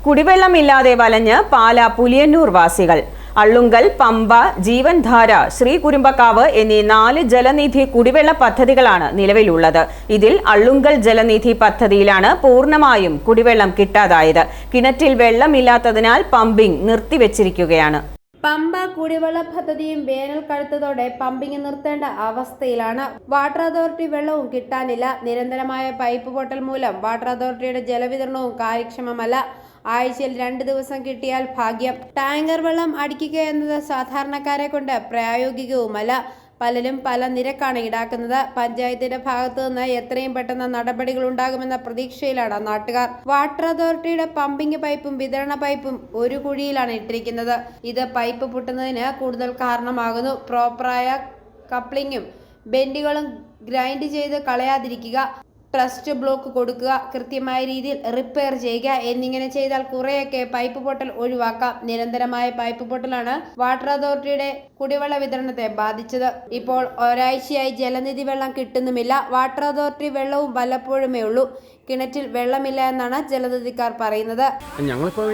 കുടിവെള്ളമില്ലാതെ വലഞ്ഞ് പാല പുലിയന്നൂർ വാസികൾ. അള്ളുങ്കൽ, പമ്പ, ജീവൻധാര, ശ്രീകുരുമ്പക്കാവ് എന്നീ 4 ജലനിധി കുടിവെള്ള പദ്ധതികളാണ് നിലവിലുള്ളത്. ഇതിൽ അള്ളുങ്കൽ ജലനിധി പദ്ധതിയിലാണ് പൂർണ്ണമായും കുടിവെള്ളം കിട്ടാതായത്. കിണറ്റിൽ വെള്ളമില്ലാത്തതിനാൽ പമ്പിംഗ് നിർത്തിവെച്ചിരിക്കുകയാണ്. പമ്പ കുടിവെള്ള പദ്ധതിയും വേനൽ കടുത്തതോടെ പമ്പിംഗ് നിർത്തേണ്ട അവസ്ഥയിലാണ്. വാട്ടർ അതോറിറ്റി വെള്ളവും കിട്ടാനില്ല. നിരന്തരമായ പൈപ്പ് പൊട്ടൽ മൂലം വാട്ടർ അതോറിറ്റിയുടെ ജലവിതരണവും കാര്യക്ഷമമല്ല. ആഴ്ചയിൽ 2 ദിവസം കിട്ടിയാൽ ഭാഗ്യം. ടാങ്കർ വെള്ളം അടിക്കുക എന്നത് സാധാരണക്കാരെ കൊണ്ട് പ്രായോഗികവുമല്ല. പലരും പല നിരക്കാണ് ഈടാക്കുന്നത്. പഞ്ചായത്തിന്റെ ഭാഗത്തു നിന്ന് എത്രയും പെട്ടെന്ന് നടപടികൾ ഉണ്ടാകുമെന്ന പ്രതീക്ഷയിലാണ് നാട്ടുകാർ. വാട്ടർ അതോറിറ്റിയുടെ പമ്പിംഗ് പൈപ്പും വിതരണ പൈപ്പും ഒരു കുഴിയിലാണ് ഇട്ടിരിക്കുന്നത്. ഇത് പൈപ്പ് പൊട്ടുന്നതിന് കൂടുതൽ കാരണമാകുന്നു. പ്രോപ്പറായ കപ്ലിങ്ങും ബെൻഡുകളും ഗ്രൈൻഡ് ചെയ്ത് കളയാതിരിക്കുക, ട്രസ്റ്റ് ബ്ലോക്ക് കൊടുക്കുക, കൃത്യമായ രീതിയിൽ റിപ്പയർ ചെയ്യുക എന്നിങ്ങനെ ചെയ്താൽ കുറേയൊക്കെ പൈപ്പ് പൊട്ടൽ ഒഴിവാക്കാം. നിരന്തരമായ പൈപ്പ് പൊട്ടലാണ് വാട്ടർ അതോറിറ്റിയുടെ കുടിവെള്ള വിതരണത്തെ ബാധിച്ചത്. ഇപ്പോൾ ഒരാഴ്ചയായി ജലനിധി വെള്ളം കിട്ടുന്നുമില്ല. വാട്ടർ അതോറിറ്റി വെള്ളവും വല്ലപ്പോഴുമേ ഉള്ളൂ. കിണറ്റിൽ വെള്ളമില്ല എന്നാണ് ജലനിധിക്കാർ പറയുന്നത്. ഞങ്ങളിപ്പോൾ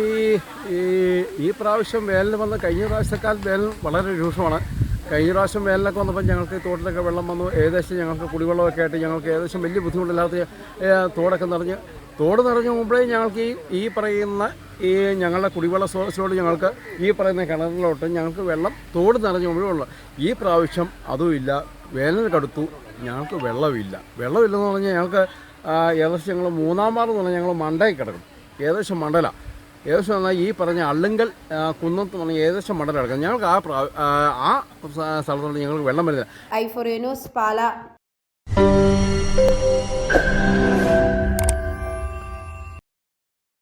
ഈ പ്രാവശ്യം വേനൽ വന്ന് കഴിഞ്ഞ പ്രാവശ്യത്തേക്കാൾ വേനൽ വളരെ രൂക്ഷമാണ്. കഴിഞ്ഞ പ്രാവശ്യം വേനലൊക്കെ വന്നപ്പോൾ ഞങ്ങൾക്ക് തോട്ടിലൊക്കെ വെള്ളം വന്നു. ഏകദേശം ഞങ്ങൾക്ക് കുടിവെള്ളമൊക്കെ ആയിട്ട് ഞങ്ങൾക്ക് ഏകദേശം വലിയ ബുദ്ധിമുട്ടില്ലാത്ത തോടൊക്കെ നിറഞ്ഞ് പോകുമ്പോഴേ ഞങ്ങൾക്ക് ഈ പറയുന്ന ഞങ്ങളുടെ കുടിവെള്ള സ്രോതസ്സിലോട്ട് ഞങ്ങൾക്ക് ഈ പറയുന്ന കിണറുകളിലോട്ട് ഞങ്ങൾക്ക് വെള്ളം തോട് നിറഞ്ഞു പോകുമ്പോഴുള്ള ഈ പ്രാവശ്യം അതുമില്ല. വേനൽ കടുത്തു, ഞങ്ങൾക്ക് വെള്ളമില്ലെന്ന് പറഞ്ഞാൽ ഞങ്ങൾക്ക് ഏകദേശം ഞങ്ങൾ 3-ാം വാർഡ് എന്ന് പറഞ്ഞാൽ ഞങ്ങൾ മണ്ടയിൽ കിടക്കും. ഏകദേശം മണ്ടലാണ്. ഏകദേശം എന്നാൽ ഈ പറഞ്ഞ അള്ളുങ്കൽ കുന്നത്ത് പറഞ്ഞാൽ ഏകദേശം മണ്ടൽ കിടക്കും. ഞങ്ങൾക്ക് ആ സ്ഥലത്തോട്ട് ഞങ്ങൾക്ക് വെള്ളം വരുന്നില്ല. i4u ന്യൂസ് പാല.